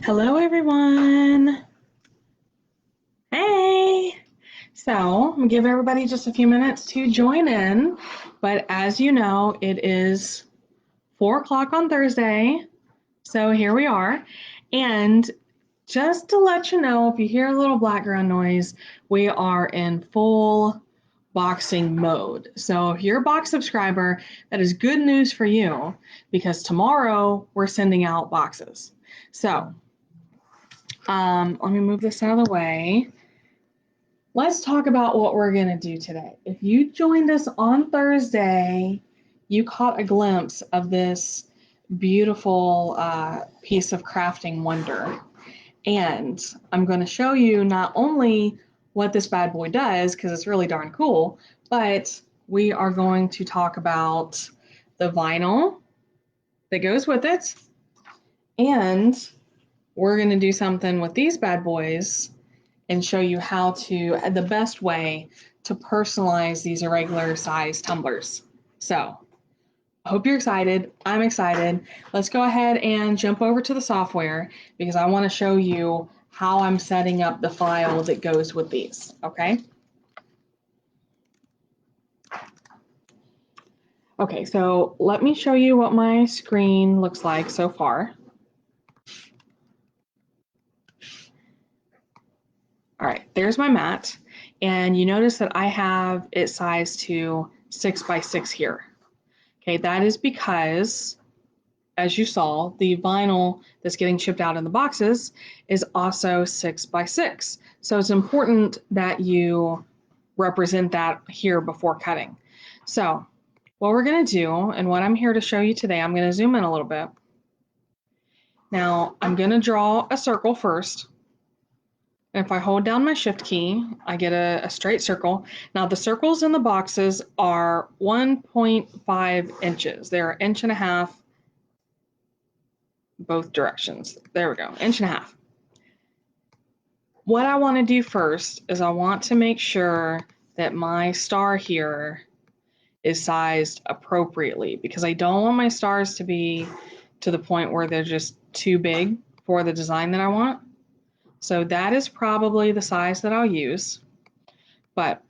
Hello, everyone. Hey. So I'm gonna give everybody just a few minutes to join in. But as you know, it is 4 o'clock on Thursday. So here we are. And just to let you know, if you hear a little background noise, we are in full boxing mode. So if you're a box subscriber, that is good news for you because tomorrow we're sending out boxes. So let me move this out of the way. Let's talk about what we're going to do today. If you joined us on Thursday, you caught a glimpse of this beautiful piece of crafting wonder. And I'm going to show you not only what this bad boy does, because it's really darn cool, but we are going to talk about the vinyl that goes with it. And we're going to do something with these bad boys and show you how to, the best way to personalize these irregular size tumblers. So I hope you're excited. I'm excited. Let's go ahead and jump over to the software because I want to show you how I'm setting up the file that goes with these, okay? Okay, so let me show you what my screen looks like so far. All right, there's my mat. And you notice that I have it sized to 6 by 6 here. Okay, that is because, as you saw, the vinyl that's getting shipped out in the boxes is also 6 by 6. So it's important that you represent that here before cutting. So what we're going to do, and what I'm here to show you today, I'm going to zoom in a little bit. Now I'm going to draw a circle first. And if I hold down my shift key, I get a straight circle. Now the circles in the boxes are 1.5 inches. They're 1.5 inches both directions. There we go, 1.5 inches. What I want to do first is I want to make sure that my star here is sized appropriately because I don't want my stars to be to the point where they're just too big for the design that I want. So that is probably the size that I'll use, but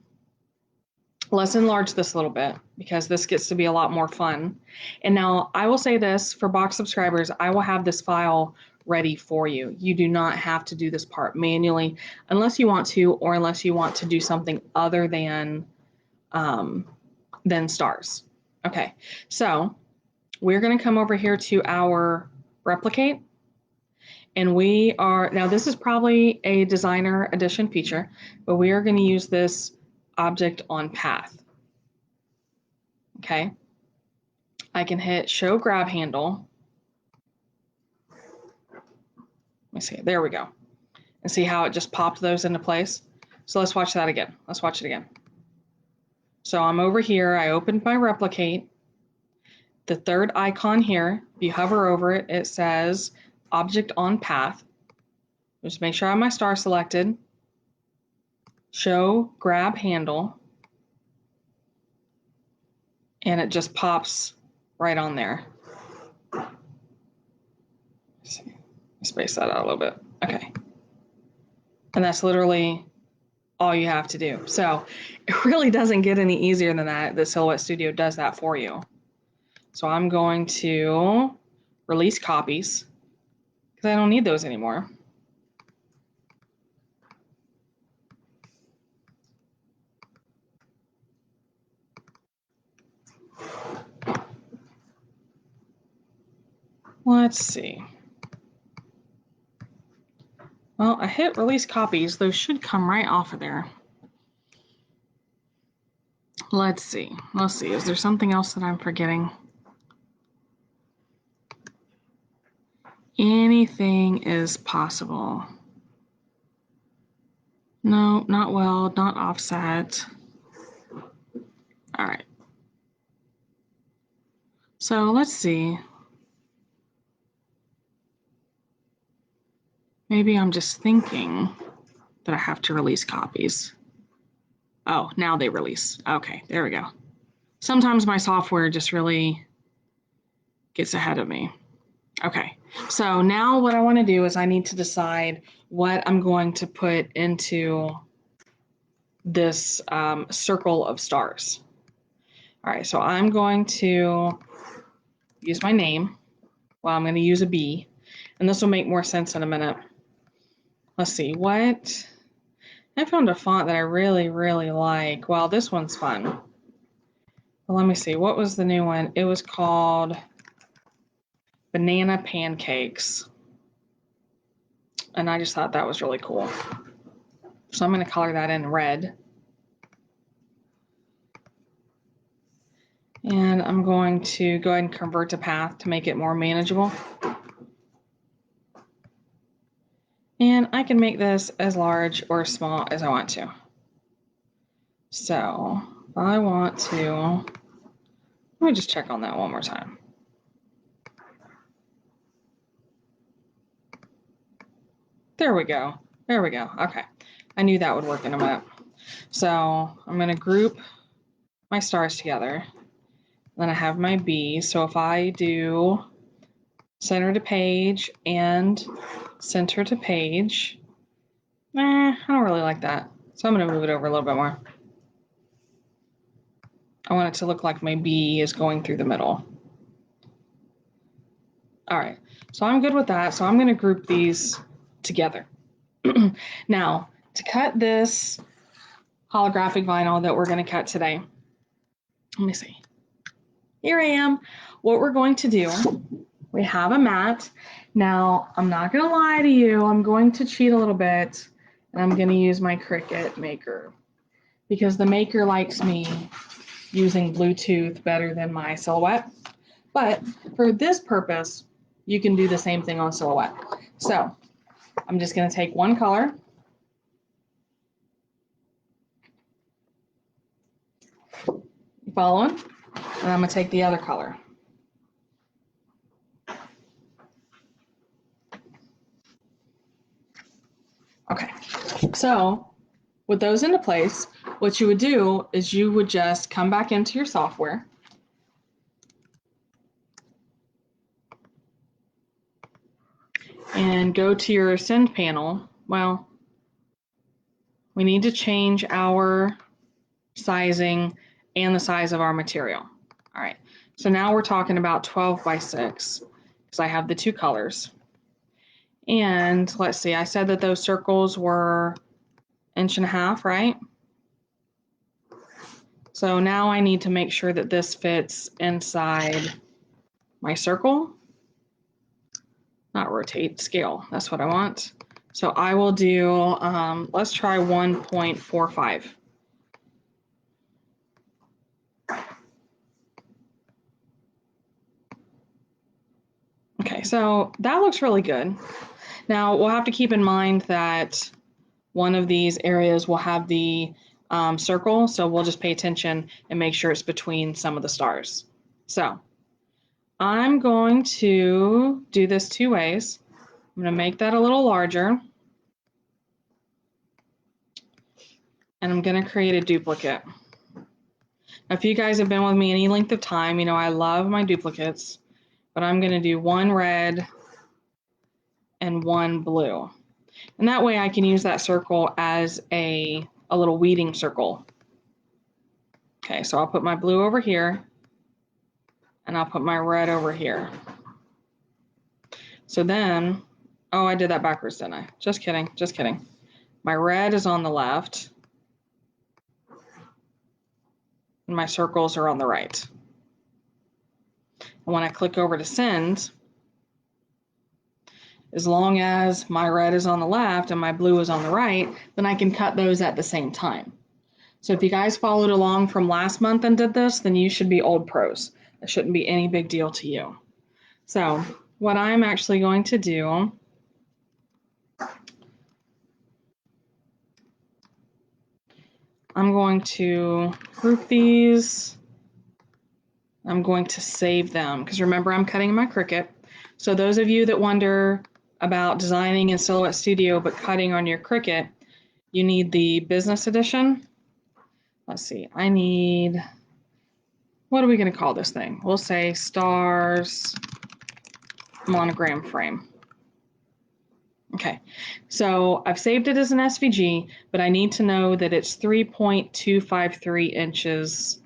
let's enlarge this a little bit because this gets to be a lot more fun. And now I will say this, for box subscribers, I will have this file ready for you. You do not have to do this part manually unless you want to, or unless you want to do something other than stars. Okay, so we're going to come over here to our replicate. And we are, now this is probably a designer edition feature, but we are going to use this object on path. Okay, I can hit show grab handle. Let me see, there we go. And see how it just popped those into place? So let's watch that again. Let's watch it again. So I'm over here, I opened my replicate. The third icon here, if you hover over it, it says object on path. Just make sure I have my star selected. Show grab handle. And it just pops right on there. Let's see. Space that out a little bit. Okay. And that's literally all you have to do. So it really doesn't get any easier than that. The Silhouette Studio does that for you. So I'm going to release copies because I don't need those anymore. Let's see. Well, I hit release copies. Those should come right off of there. Let's see. Let's see. Is there something else that I'm forgetting? Anything is possible. No, not weld, not offset. All right. So let's see. Maybe I'm just thinking that I have to release copies. Oh, now they release. Okay, there we go. Sometimes my software just really gets ahead of me. Okay, So now what I want to do is I need to decide what I'm going to put into this circle of stars. All right, so I'm going to use my name. Well, I'm going to use a B, and this will make more sense in a minute. Let's see, what? I found a font that I really, really like. Well, this one's fun. Well, let me see, what was the new one? It was called Banana Pancakes. And I just thought that was really cool. So I'm going to color that in red. And I'm going to go ahead and convert to path to make it more manageable. And I can make this as large or small as I want to. So if I want to, let me just check on that one more time. There we go. There we go. Okay. I knew that would work in a minute. So I'm going to group my stars together. Then I have my B. So if I do center to page and center to page, I don't really like that. So I'm going to move it over a little bit more. I want it to look like my B is going through the middle. All right, so I'm good with that. So I'm going to group these together. Now, to cut this holographic vinyl that we're going to cut today, let me see. Here I am. What we're going to do, we have a mat. Now, I'm not going to lie to you. I'm going to cheat a little bit, and I'm going to use my Cricut Maker because the Maker likes me using Bluetooth better than my Silhouette. But for this purpose, you can do the same thing on Silhouette. So I'm just going to take one color. You following? And I'm going to take the other color. Okay, so with those into place, what you would do is you would just come back into your software. And go to your send panel. Well, we need to change our sizing and the size of our material. All right, so now we're talking about 12 by 6 because I have the two colors. And let's see, I said that those circles were 1.5 inches, right? So now I need to make sure that this fits inside my circle. Not rotate, scale, that's what I want. So I will do, let's try 1.45. Okay, so that looks really good. Now we'll have to keep in mind that one of these areas will have the circle, so we'll just pay attention and make sure it's between some of the stars. So I'm going to do this two ways. I'm going to make that a little larger, and I'm going to create a duplicate. Now, if you guys have been with me any length of time, you know I love my duplicates, but I'm going to do one red and one blue. And that way I can use that circle as a little weeding circle. Okay, so I'll put my blue over here, and I'll put my red over here. So then, oh, I did that backwards, didn't I? Just kidding, just kidding. My red is on the left, and my circles are on the right. And when I click over to send, as long as my red is on the left and my blue is on the right, then I can cut those at the same time. So if you guys followed along from last month and did this, then you should be old pros. It shouldn't be any big deal to you. So what I'm actually going to do, I'm going to group these. I'm going to save them because remember I'm cutting my Cricut. So those of you that wonder about designing in Silhouette Studio but cutting on your Cricut, you need the business edition. Let's see, I need, what are we going to call this thing? We'll say Stars monogram frame. Okay, so I've saved it as an SVG, but I need to know that it's 3.253 inches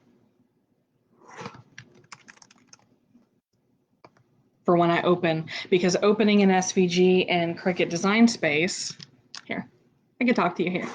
for when I open, because opening an SVG in Cricut Design Space, here, I can talk to you here.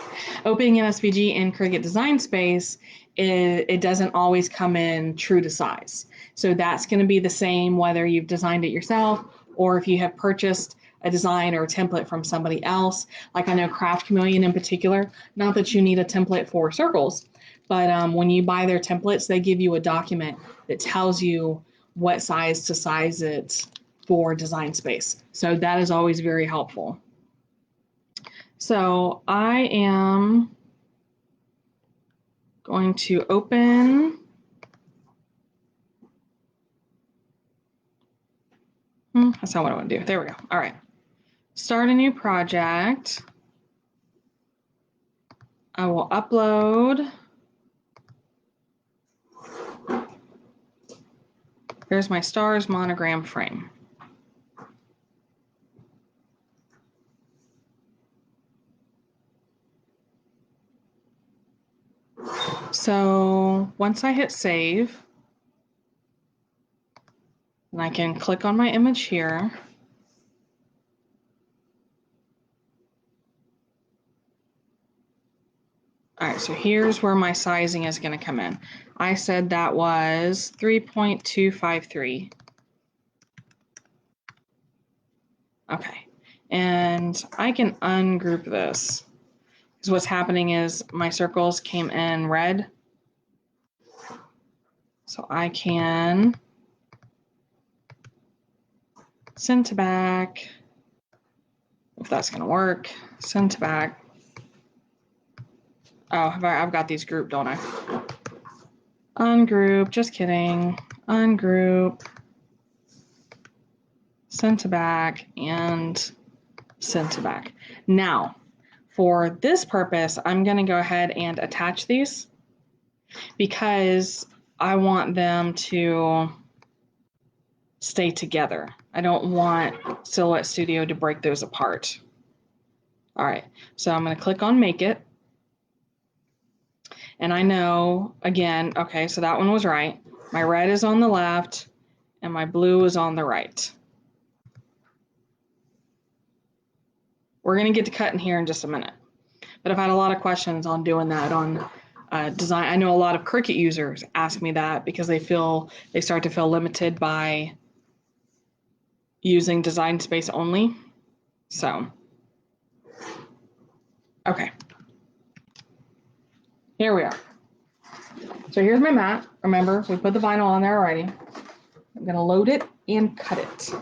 Opening an SVG in Cricut Design Space, it doesn't always come in true to size. So that's going to be the same whether you've designed it yourself or if you have purchased a design or a template from somebody else. Like I know Craft Chameleon in particular, not that you need a template for circles, but when you buy their templates, they give you a document that tells you what size to size it for Design Space. So that is always very helpful. So I am going to open that's not what I want to do. There we go. All right. Start a new project. I will upload. Here's my stars monogram frame. So once I hit save, and I can click on my image here. All right, so here's where my sizing is going to come in. I said that was 3.253. Okay, and I can ungroup this because what's happening is my circles came in red. So I can send to back, if that's going to work, send to back. Oh, I've got these grouped, don't I? Ungroup, just kidding. Ungroup, send to back, and send to back. Now, for this purpose, I'm going to go ahead and attach these because I want them to stay together. I don't want Silhouette Studio to break those apart. All right, so I'm going to click on Make It. And I know, again, okay, so that one was right. My red is on the left and my blue is on the right. We're going to get to cutting here in just a minute. But I've had a lot of questions on doing that on design. I know a lot of Cricut users ask me that because they start to feel limited by using Design Space only. So, okay. Here we are. So here's my mat. Remember, we put the vinyl on there already. I'm going to load it and cut it.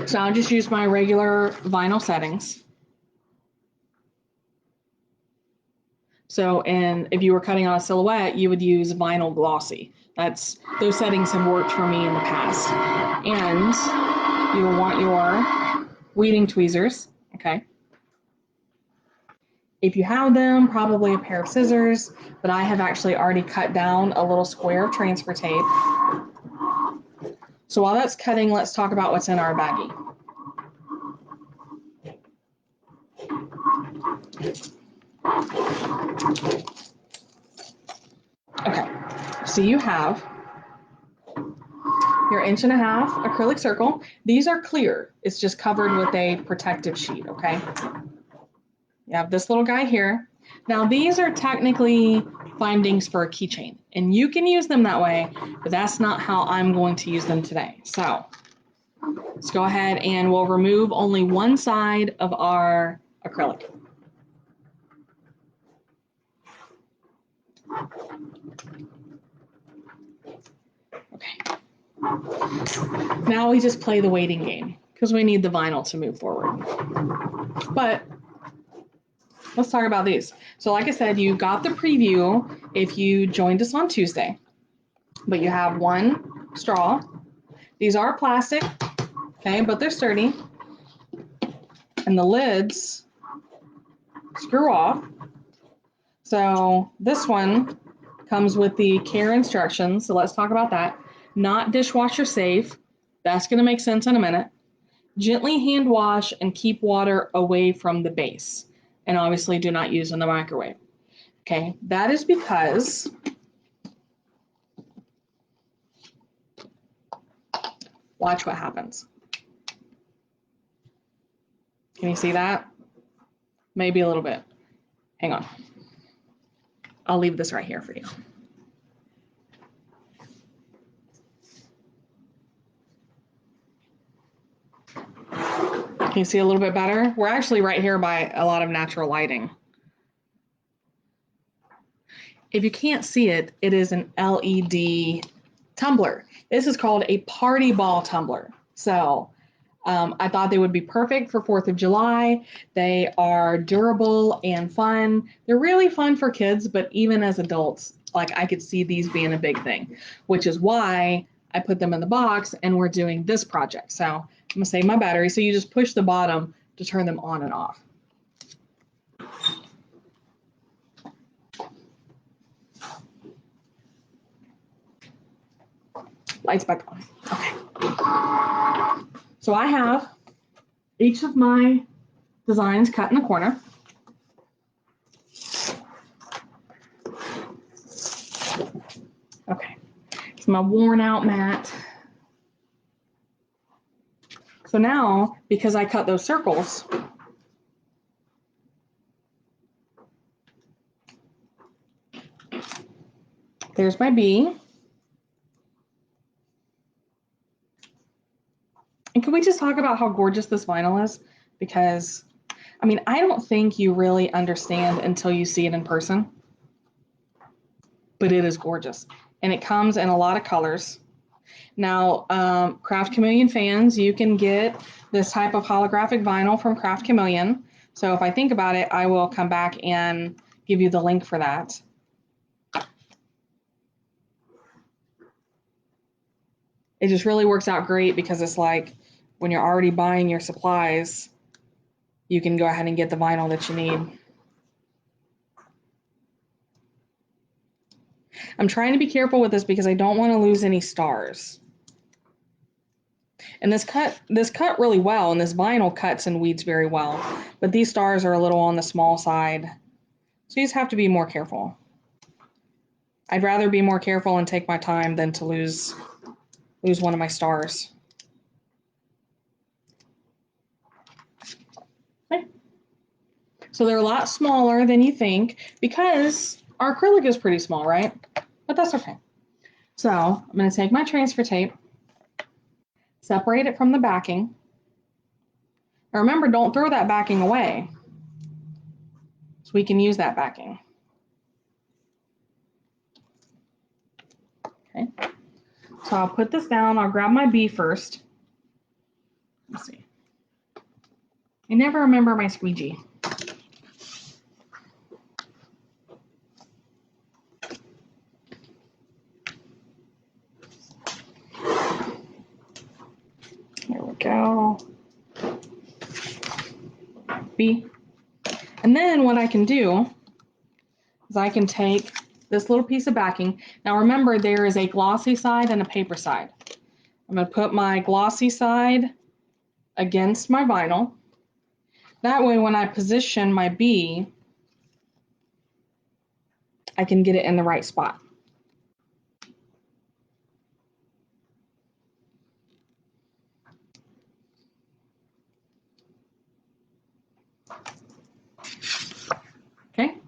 So I'll just use my regular vinyl settings. So, and if you were cutting on a silhouette, you would use vinyl glossy. Those settings have worked for me in the past. And you will want your weeding tweezers, okay? If you have them, probably a pair of scissors, but I have actually already cut down a little square of transfer tape. So while that's cutting, let's talk about what's in our baggie. Okay, so you have your 1.5 inch acrylic circle. These are clear. It's just covered with a protective sheet, okay? You have this little guy here. Now these are technically findings for a keychain, and you can use them that way, but that's not how I'm going to use them today. So let's go ahead and we'll remove only one side of our acrylic. Okay. Now we just play the waiting game because we need the vinyl to move forward. But let's talk about these. So like I said, you got the preview if you joined us on Tuesday, but you have one straw. These are plastic, okay, but they're sturdy. And the lids screw off. So this one comes with the care instructions. So let's talk about that. not dishwasher safe. That's going to make sense in a minute. Gently hand wash and keep water away from the base. And obviously do not use in the microwave. Okay, that is because watch what happens. Can you see that? Maybe a little bit. Hang on. I'll leave this right here for you. Can you see a little bit better? We're actually right here by a lot of natural lighting. If you can't see it, it is an LED tumbler. This is called a party ball tumbler. So I thought they would be perfect for 4th of July. They are durable and fun. They're really fun for kids, but even as adults, like I could see these being a big thing, which is why I put them in the box and we're doing this project. So I'm gonna save my battery. So you just push the bottom to turn them on and off. Lights back on. Okay. So I have each of my designs cut in the corner. Okay. It's my worn out mat. So now, because I cut those circles, there's my bee. And can we just talk about how gorgeous this vinyl is? Because, I mean, I don't think you really understand until you see it in person, but it is gorgeous. And it comes in a lot of colors. Now, Craft Chameleon fans, you can get this type of holographic vinyl from Craft Chameleon. So if I think about it, I will come back and give you the link for that. It just really works out great because it's like when you're already buying your supplies, you can go ahead and get the vinyl that you need. I'm trying to be careful with this because I don't want to lose any stars. And this cut really well, and this vinyl cuts and weeds very well, but these stars are a little on the small side. So you just have to be more careful. I'd rather be more careful and take my time than to lose one of my stars. Okay. So they're a lot smaller than you think because our acrylic is pretty small, right? But that's okay. So I'm going to take my transfer tape, separate it from the backing. Now remember, don't throw that backing away. So we can use that backing. Okay. So I'll put this down. I'll grab my bee first. Let's see. I never remember my squeegee. There we go. B. And then what I can do is I can take this little piece of backing. Now remember, there is a glossy side and a paper side. I'm going to put my glossy side against my vinyl. That way when I position my bee, I can get it in the right spot. Okay,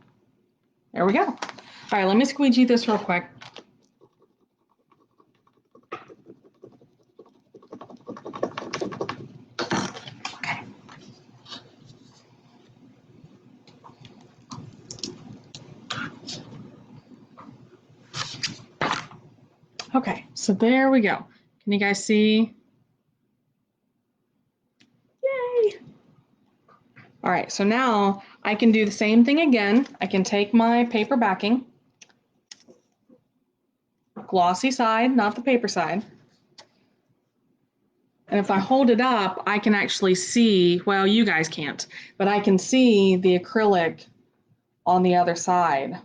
there we go. All right, let me squeegee this real quick. Okay. Okay, so there we go. Can you guys see? Yay! All right, so now I can do the same thing again. I can take my paper backing, glossy side, not the paper side. And if I hold it up, I can actually see, well, you guys can't, but I can see the acrylic on the other side.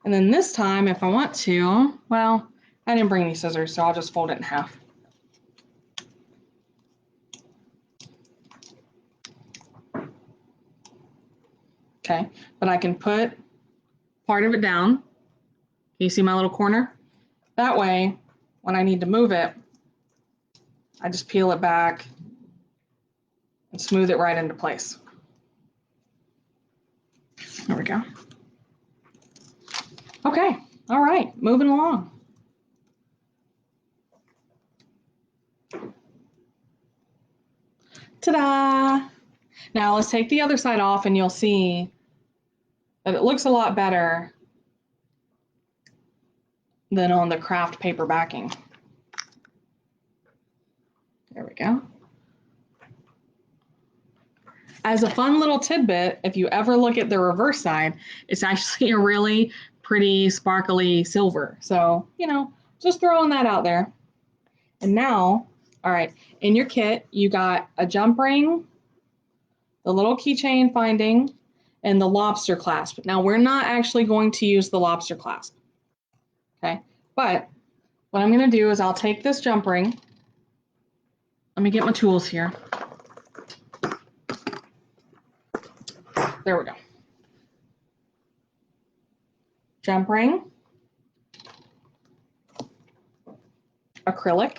And then this time, if I want to, well, I didn't bring any scissors, so I'll just fold it in half. Okay, but I can put part of it down. Can you see my little corner? That way, when I need to move it, I just peel it back and smooth it right into place. There we go. Okay, all right, moving along. Ta-da! Now let's take the other side off and you'll see that it looks a lot better than on the craft paper backing. There we go. As a fun little tidbit, if you ever look at the reverse side, it's actually a really pretty sparkly silver. So, you know, just throwing that out there. And now, all right, in your kit, you got a jump ring, the little keychain finding, and the lobster clasp. Now, we're not actually going to use the lobster clasp, okay? But what I'm going to do is I'll take this jump ring. Let me get my tools here. There we go. Jump ring, acrylic,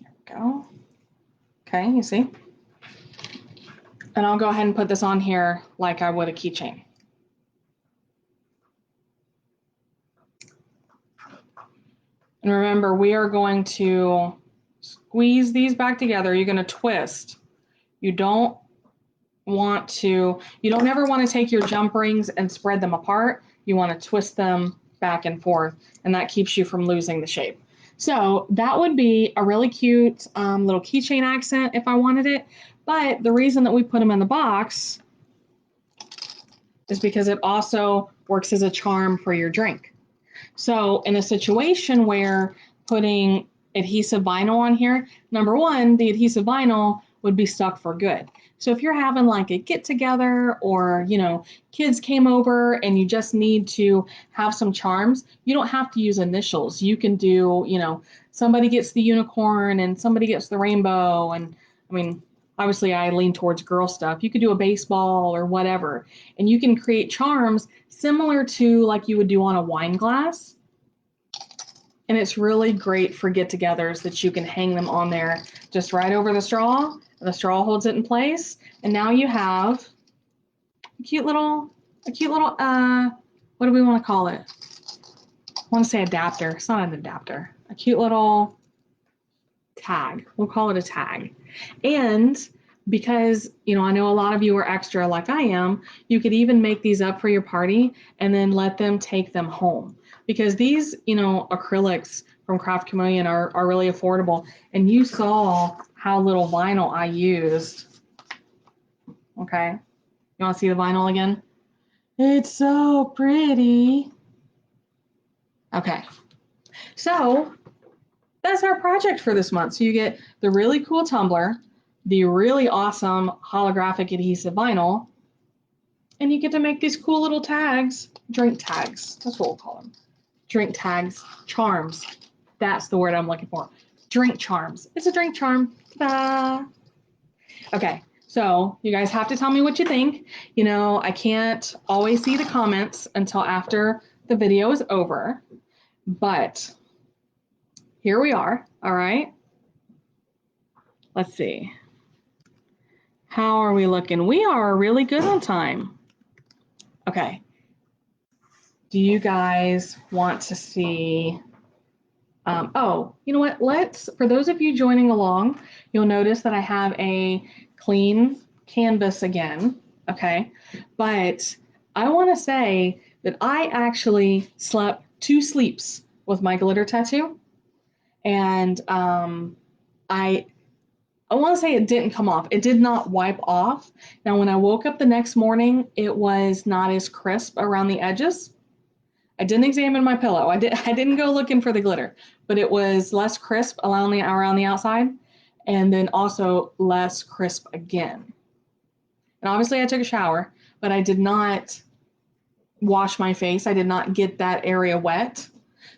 there we go. Okay, you see? And I'll go ahead and put this on here like I would a keychain. And remember, we are going to squeeze these back together. You're going to twist. You don't ever want to take your jump rings and spread them apart. You want to twist them back and forth, and that keeps you from losing the shape. So that would be a really cute little keychain accent if I wanted it. But the reason that we put them in the box is because it also works as a charm for your drink. So in a situation where putting adhesive vinyl on here, number one, the adhesive vinyl would be stuck for good. So if you're having like a get together or, you know, kids came over and you just need to have some charms, you don't have to use initials. You can do, you know, somebody gets the unicorn and somebody gets the rainbow. And I mean, obviously I lean towards girl stuff. You could do a baseball or whatever, and you can create charms similar to like you would do on a wine glass. And it's really great for get-togethers that you can hang them on there just right over the straw, and the straw holds it in place. And now you have a cute little, what do we want to call it? I want to say adapter. It's not an adapter. A cute little tag. We'll call it a tag. And because, you know, I know a lot of you are extra like I am, you could even make these up for your party and then let them take them home. Because these, you know, acrylics from Craft Chameleon are really affordable. And you saw how little vinyl I used. Okay. You want to see the vinyl again? It's so pretty. Okay. So that's our project for this month. So you get the really cool tumbler, the really awesome holographic adhesive vinyl, and you get to make these cool little tags, drink tags. That's what we'll call them. Drink tags, charms. That's the word I'm looking for. Drink charms. It's a drink charm. Ta-da! Okay, so you guys have to tell me what you think. You know, I can't always see the comments until after the video is over, but here we are, all right? Let's see. How are we looking? We are really good on time. Okay. Do you guys want to see? Oh, you know what? For those of you joining along, you'll notice that I have a clean canvas again, okay? But I want to say that I actually slept 2 sleeps with my glitter tattoo. And I want to say it didn't come off. It did not wipe off. Now, when I woke up the next morning, it was not as crisp around the edges. I didn't examine my pillow. I didn't go looking for the glitter, but it was less crisp around the outside. and then also less crisp again. And obviously I took a shower, but I did not wash my face. I did not get that area wet.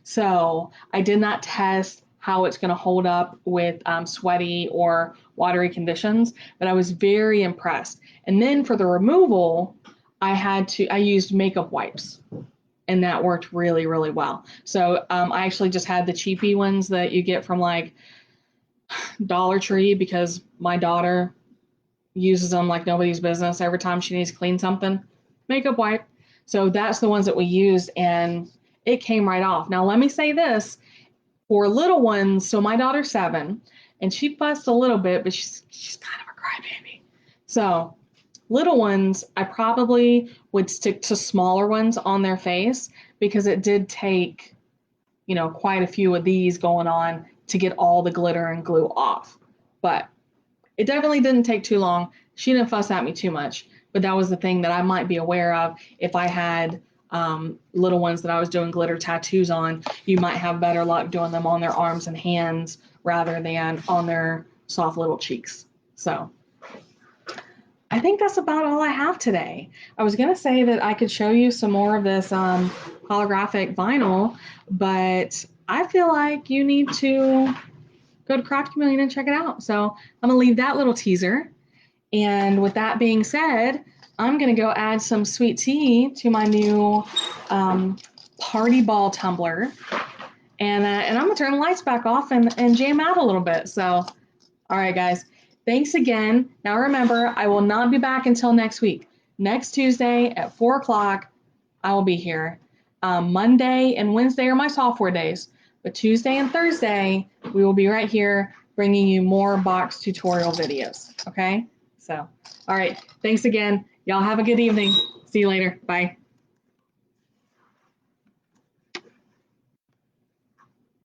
So I did not test how it's going to hold up with sweaty or watery conditions, but I was very impressed. And then for the removal, I used makeup wipes, and that worked really, really well. So I actually just had the cheapy ones that you get from like Dollar Tree, because my daughter uses them like nobody's business every time she needs to clean something. Makeup wipe. So that's the ones that we used, and it came right off. Now let me say this, for little ones, so my daughter's 7 and she fussed a little bit, but she's kind of a crybaby. So little ones, I probably would stick to smaller ones on their face, because it did take, quite a few of these going on to get all the glitter and glue off. But it definitely didn't take too long. She didn't fuss at me too much, but that was the thing that I might be aware of. If I had little ones that I was doing glitter tattoos on, you might have better luck doing them on their arms and hands rather than on their soft little cheeks. So I think that's about all I have today. I was going to say that I could show you some more of this holographic vinyl, but I feel like you need to go to Craft Chameleon and check it out. So I'm going to leave that little teaser. And with that being said, I'm going to go add some sweet tea to my new party ball tumbler. And I'm going to turn the lights back off and jam out a little bit. So, all right, guys. Thanks again. Now remember, I will not be back until next week. Next Tuesday at 4 o'clock, I will be here. Monday and Wednesday are my software days. But Tuesday and Thursday, we will be right here bringing you more box tutorial videos. Okay? So, all right. Thanks again. Y'all have a good evening. See you later. Bye.